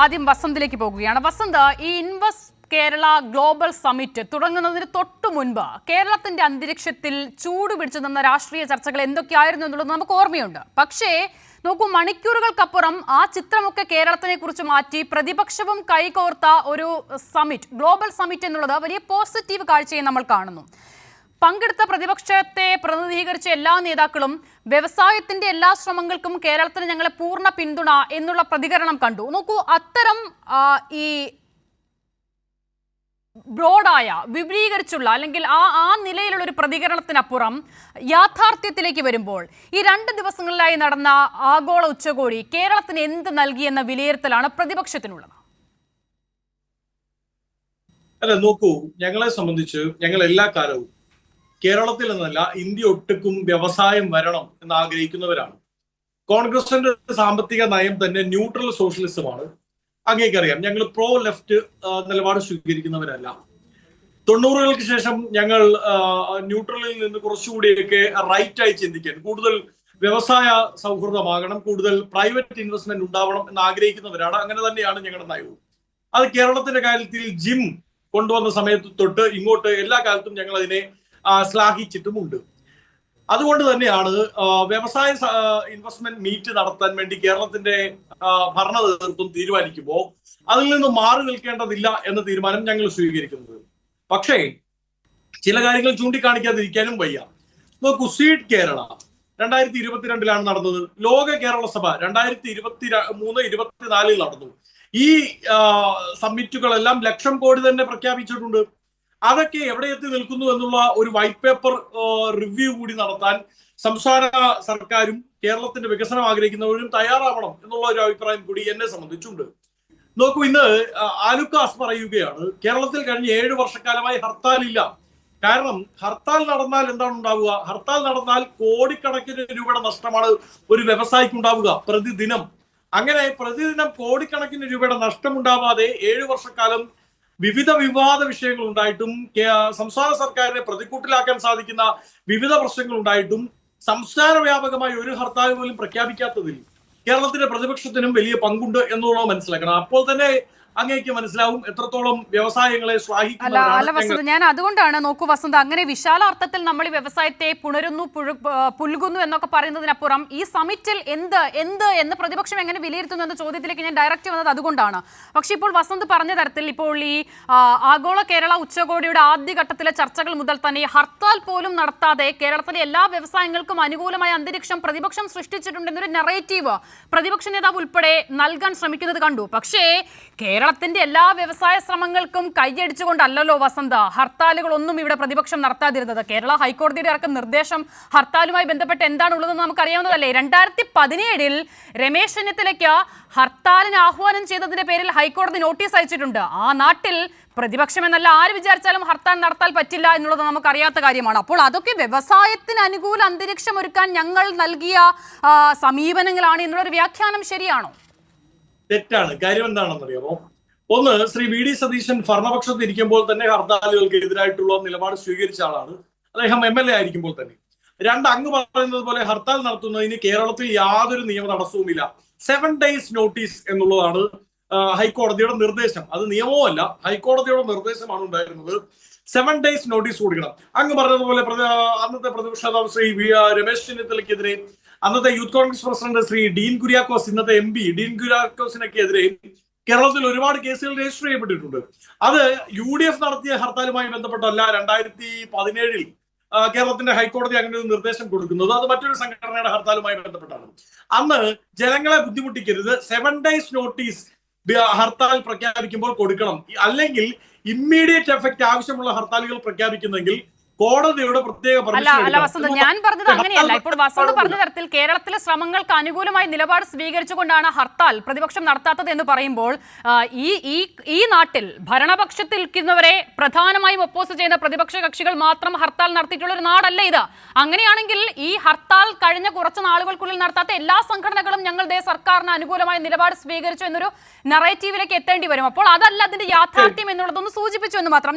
ആദ്യം വസന്തിലേക്ക് പോകുകയാണ്. വസന്ത്, ഈ ഇൻവെസ്റ്റ് കേരള ഗ്ലോബൽ സമ്മിറ്റ് തുടങ്ങുന്നതിന് തൊട്ടു മുൻപ് കേരളത്തിന്റെ അന്തരീക്ഷത്തിൽ ചൂട് പിടിച്ചു നിന്ന രാഷ്ട്രീയ ചർച്ചകൾ എന്തൊക്കെയായിരുന്നു എന്നുള്ളത് നമുക്ക് ഓർമ്മയുണ്ട്. പക്ഷേ നോക്കൂ, മണിക്കൂറുകൾക്കപ്പുറം ആ ചിത്രമൊക്കെ കേരളത്തിനെ കുറിച്ച് മാറ്റി പ്രതിപക്ഷവും കൈകോർത്ത ഒരു സമ്മിറ്റ്, ഗ്ലോബൽ സമ്മിറ്റ് എന്നുള്ളത് വലിയ പോസിറ്റീവ് കാഴ്ചയെ നമ്മൾ കാണുന്നു. പങ്കെടുത്ത പ്രതിപക്ഷത്തെ പ്രതിനിധീകരിച്ച എല്ലാ നേതാക്കളും വ്യവസായത്തിന്റെ എല്ലാ ശ്രമങ്ങൾക്കും കേരളത്തിന് ഞങ്ങളെ പൂർണ്ണ പിന്തുണ എന്നുള്ള പ്രതികരണം കണ്ടു. നോക്കൂ, അത്തരം ഈ ബ്രോഡായ വിപുലീകരിച്ചുള്ള അല്ലെങ്കിൽ ആ നിലയിലുള്ള ഒരു പ്രതികരണത്തിനപ്പുറം യാഥാർത്ഥ്യത്തിലേക്ക് വരുമ്പോൾ ഈ 2 ദിവസങ്ങളിലായി നടന്ന ആഗോള ഉച്ചകോടി കേരളത്തിന് എന്ത് നൽകിയെന്ന വിലയിരുത്തലാണ് പ്രതിപക്ഷത്തിനുള്ളത്? അല്ല, നോക്കൂ, ഞങ്ങളെ സംബന്ധിച്ച് ഞങ്ങൾ എല്ലാ കാലവും കേരളത്തിൽ എന്നല്ല ഇന്ത്യ ഒട്ടുക്കും വ്യവസായം വരണം എന്ന് ആഗ്രഹിക്കുന്നവരാണ്. കോൺഗ്രസിന്റെ സാമ്പത്തിക നയം തന്നെ ന്യൂട്രൽ സോഷ്യലിസമാണ്. അങ്ങേക്കറിയാം, ഞങ്ങൾ പ്രോ ലെഫ്റ്റ് നിലപാട് സ്വീകരിക്കുന്നവരല്ല. 90-കൾക്ക് ശേഷം ഞങ്ങൾ ന്യൂട്രലിൽ നിന്ന് കുറച്ചുകൂടിയൊക്കെ റൈറ്റായി ചിന്തിക്കാൻ, കൂടുതൽ വ്യവസായ സൗഹൃദമാകണം, കൂടുതൽ പ്രൈവറ്റ് ഇൻവെസ്റ്റ്മെന്റ് ഉണ്ടാവണം എന്ന് ആഗ്രഹിക്കുന്നവരാണ്. അങ്ങനെ തന്നെയാണ് ഞങ്ങളുടെ നയവും. അത് കേരളത്തിന്റെ കാര്യത്തിൽ ജിം കൊണ്ടുവന്ന സമയത്ത് തൊട്ട് ഇങ്ങോട്ട് എല്ലാ കാലത്തും ഞങ്ങൾ അതിനെ ശ്ലാഘിച്ചിട്ടുമുണ്ട്. അതുകൊണ്ട് തന്നെയാണ് വ്യവസായ ഇൻവെസ്റ്റ്മെന്റ് മീറ്റ് നടത്താൻ വേണ്ടി കേരളത്തിന്റെ ഭരണ നേതൃത്വം തീരുമാനിക്കുമ്പോൾ അതിൽ നിന്ന് മാറി നിൽക്കേണ്ടതില്ല എന്ന തീരുമാനം ഞങ്ങൾ സ്വീകരിക്കുന്നത്. പക്ഷേ ചില കാര്യങ്ങൾ ചൂണ്ടിക്കാണിക്കാതിരിക്കാനും വയ്യ. നോക്കൂ, സീഡ് കേരള 2022 നടന്നത്. ലോക കേരള സഭ 2023-24 നടന്നു. ഈ സമ്മിറ്റുകളെല്ലാം ലക്ഷം കോടി തന്നെ പ്രഖ്യാപിച്ചിട്ടുണ്ട്. അതൊക്കെ എവിടെ എത്തി നിൽക്കുന്നു എന്നുള്ള ഒരു വൈറ്റ് പേപ്പർ റിവ്യൂ കൂടി നടത്താൻ സംസ്ഥാന സർക്കാരും കേരളത്തിന്റെ വികസനം ആഗ്രഹിക്കുന്നവരും തയ്യാറാവണം എന്നുള്ള ഒരു അഭിപ്രായം കൂടി എന്നെ സംബന്ധിച്ചുണ്ട്. നോക്കൂ, ഇന്ന് ആലുക്കാസ് പറയുകയാണ് കേരളത്തിൽ കഴിഞ്ഞ 7 വർഷക്കാലമായി ഹർത്താലില്ല. കാരണം ഹർത്താൽ നടന്നാൽ എന്താണ് ഉണ്ടാവുക? ഹർത്താൽ നടന്നാൽ കോടിക്കണക്കിന് രൂപയുടെ നഷ്ടമാണ് ഒരു വ്യവസായിക്ക് ഉണ്ടാവുക പ്രതിദിനം. അങ്ങനെ പ്രതിദിനം കോടിക്കണക്കിന് രൂപയുടെ നഷ്ടമുണ്ടാവാതെ 7 വർഷക്കാലം വിവിധ വിവാദ വിഷയങ്ങൾ ഉണ്ടായിട്ടും സംസ്ഥാന സർക്കാരിനെ പ്രതിക്കൂട്ടിലാക്കാൻ സാധിക്കുന്ന വിവിധ പ്രശ്നങ്ങൾ ഉണ്ടായിട്ടും സംസ്ഥാന വ്യാപകമായി ഒരു ഹർത്താൽ പോലും പ്രഖ്യാപിക്കാത്തതിൽ കേരളത്തിന്റെ പ്രതിപക്ഷത്തിനും വലിയ പങ്കുണ്ട് എന്നുള്ളത് മനസ്സിലാക്കണം. അപ്പോൾ തന്നെ അങ്ങേക്ക് മനസ്സിലാവും എത്രത്തോളം വ്യവസായങ്ങളെ ശ്ലാഘിക്കുന്നു. ഞാൻ അതുകൊണ്ടാണ്, നോക്കൂ വസന്ത്, അങ്ങനെ വിശാല അർത്ഥത്തിൽ നമ്മൾ ഈ വ്യവസായത്തെ പുണരുന്നു, പുൽകുന്നു എന്നൊക്കെ പറയുന്നതിനപ്പുറം ഈ സമിറ്റിൽ എന്ന് പ്രതിപക്ഷം എങ്ങനെ വിലയിരുത്തുന്നു എന്ന ചോദ്യത്തിലേക്ക് ഞാൻ ഡയറക്റ്റ് വന്നത് അതുകൊണ്ടാണ്. പക്ഷെ ഇപ്പോൾ വസന്ത് പറഞ്ഞ തരത്തിൽ ഇപ്പോൾ ഈ ആഗോള കേരള ഉച്ചകോടിയുടെ ആദ്യഘട്ടത്തിലെ ചർച്ചകൾ മുതൽ തന്നെ ഹർത്താൽ പോലും നടത്താതെ കേരളത്തിലെ എല്ലാ വ്യവസായങ്ങൾക്കും അനുകൂലമായ അന്തരീക്ഷം പ്രതിപക്ഷം സൃഷ്ടിച്ചിട്ടുണ്ടെന്നൊരു നെറേറ്റീവ് പ്രതിപക്ഷ നേതാവ് ഉൾപ്പെടെ നൽകാൻ ശ്രമിക്കുന്നത് കണ്ടു. പക്ഷേ കേരളത്തിന്റെ എല്ലാ വ്യവസായ ശ്രമങ്ങൾക്കും കൈയടിച്ചുകൊണ്ടല്ലോ വസന്ത ഹർത്താലുകളൊന്നും ഇവിടെ പ്രതിപക്ഷം നടത്താതിരുന്നത്. കേരള ഹൈക്കോടതിയുടെ അടക്കം നിർദ്ദേശം ഹർത്താലുമായി ബന്ധപ്പെട്ട് എന്താണുള്ളതെന്ന് നമുക്കറിയാവുന്നതല്ലേ. 2017 രമേശ് ചെന്നിത്തലയ്ക്ക് ഹർത്താലിന് ആഹ്വാനം ചെയ്തതിന്റെ പേരിൽ ഹൈക്കോടതി നോട്ടീസ് അയച്ചിട്ടുണ്ട്. ആ നാട്ടിൽ പ്രതിപക്ഷം എന്നല്ല ആര് വിചാരിച്ചാലും ഹർത്താൽ നടത്താൻ പറ്റില്ല എന്നുള്ളത് നമുക്കറിയാത്ത കാര്യമാണ്. അപ്പോൾ അതൊക്കെ വ്യവസായത്തിന് അനുകൂല അന്തരീക്ഷം ഒരുക്കാൻ ഞങ്ങൾ നൽകിയ സമീപനങ്ങളാണ് എന്നുള്ളൊരു വ്യാഖ്യാനം ശരിയാണോ? തെറ്റാണ്. കാര്യം എന്താണെന്നറിയാമോ? ഒന്ന്, ശ്രീ വി.ഡി. സതീശൻ ഭരണപക്ഷത്ത് ഇരിക്കുമ്പോൾ തന്നെ ഹർത്താലുകൾക്ക് എതിരായിട്ടുള്ള നിലപാട് സ്വീകരിച്ച ആളാണ്. അദ്ദേഹം MLA ആയിരിക്കുമ്പോൾ തന്നെ. 2, അങ്ങ് പറയുന്നത് പോലെ ഹർത്താൽ നടത്തുന്നതിന് കേരളത്തിൽ യാതൊരു നിയമ തടസ്സവുമില്ല. 7 days നോട്ടീസ് എന്നുള്ളതാണ് ഹൈക്കോടതിയുടെ നിർദ്ദേശം. അത് നിയമവുമല്ല, ഹൈക്കോടതിയുടെ നിർദ്ദേശമാണ് ഉണ്ടായിരുന്നത്. 7 days നോട്ടീസ് കൊടുക്കണം. അങ്ങ് പറഞ്ഞതുപോലെ അന്നത്തെ പ്രതിപക്ഷ നേതാവ് ശ്രീ രമേശ് ചെന്നിത്തലയ്ക്കെതിരെ അന്നത്തെ യൂത്ത് കോൺഗ്രസ് പ്രസിഡന്റ് ശ്രീ ഡീൻ കുര്യാക്കോസ്, ഇന്നത്തെ MP ഡീൻ കുര്യാക്കോസിനൊക്കെതിരെ കേരളത്തിൽ ഒരുപാട് കേസുകൾ രജിസ്റ്റർ ചെയ്യപ്പെട്ടിട്ടുണ്ട്. അത് UDF നടത്തിയ ഹർത്താലുമായി ബന്ധപ്പെട്ടല്ല. 2017 കേരളത്തിന്റെ ഹൈക്കോടതി അങ്ങനെ ഒരു നിർദ്ദേശം കൊടുക്കുന്നത് അത് മറ്റൊരു സംഘടനയുടെ ഹർത്താലുമായി ബന്ധപ്പെട്ടാണ്. അന്ന് ജനങ്ങളെ ബുദ്ധിമുട്ടിക്കരുത്, 7 days നോട്ടീസ് ഹർത്താൽ പ്രഖ്യാപിക്കുമ്പോൾ കൊടുക്കണം. അല്ലെങ്കിൽ ഇമ്മീഡിയറ്റ് എഫക്ട് ആവശ്യമുള്ള ഹർത്താലുകൾ പ്രഖ്യാപിക്കുന്നെങ്കിൽ കോടതിയുടെ പ്രത്യേക ഞാൻ പറഞ്ഞത് അങ്ങനെയല്ല. ഇപ്പോൾ വസന്ത് പറഞ്ഞ തരത്തിൽ കേരളത്തിലെ ശ്രമങ്ങൾക്ക് അനുകൂലമായി നിലപാട് സ്വീകരിച്ചുകൊണ്ടാണ് ഹർത്താൽ പ്രതിപക്ഷം നടത്താത്തത് എന്ന് പറയുമ്പോൾ ഈ നാട്ടിൽ ഭരണപക്ഷത്തിരിക്കുന്നവരെ പ്രധാനമായും ഒപ്പോസ് ചെയ്യുന്ന പ്രതിപക്ഷ കക്ഷികൾ മാത്രം ഹർത്താൽ നടത്തിയിട്ടുള്ള ഒരു നാടല്ല ഇത്. അങ്ങനെയാണെങ്കിൽ ഈ ഹർത്താൽ കഴിഞ്ഞ കുറച്ച് നാളുകൾക്കുള്ളിൽ നടത്താത്ത എല്ലാ സംഘടനകളും ഞങ്ങളുടെ സർക്കാരിന് അനുകൂലമായ നിലപാട് സ്വീകരിച്ചു എന്നൊരു നറേറ്റീവിലേക്ക് എത്തേണ്ടി വരും. അപ്പോൾ അതല്ല അതിന്റെ യാഥാർത്ഥ്യം എന്നുള്ളതൊന്ന് സൂചിപ്പിച്ചു എന്ന് മാത്രം.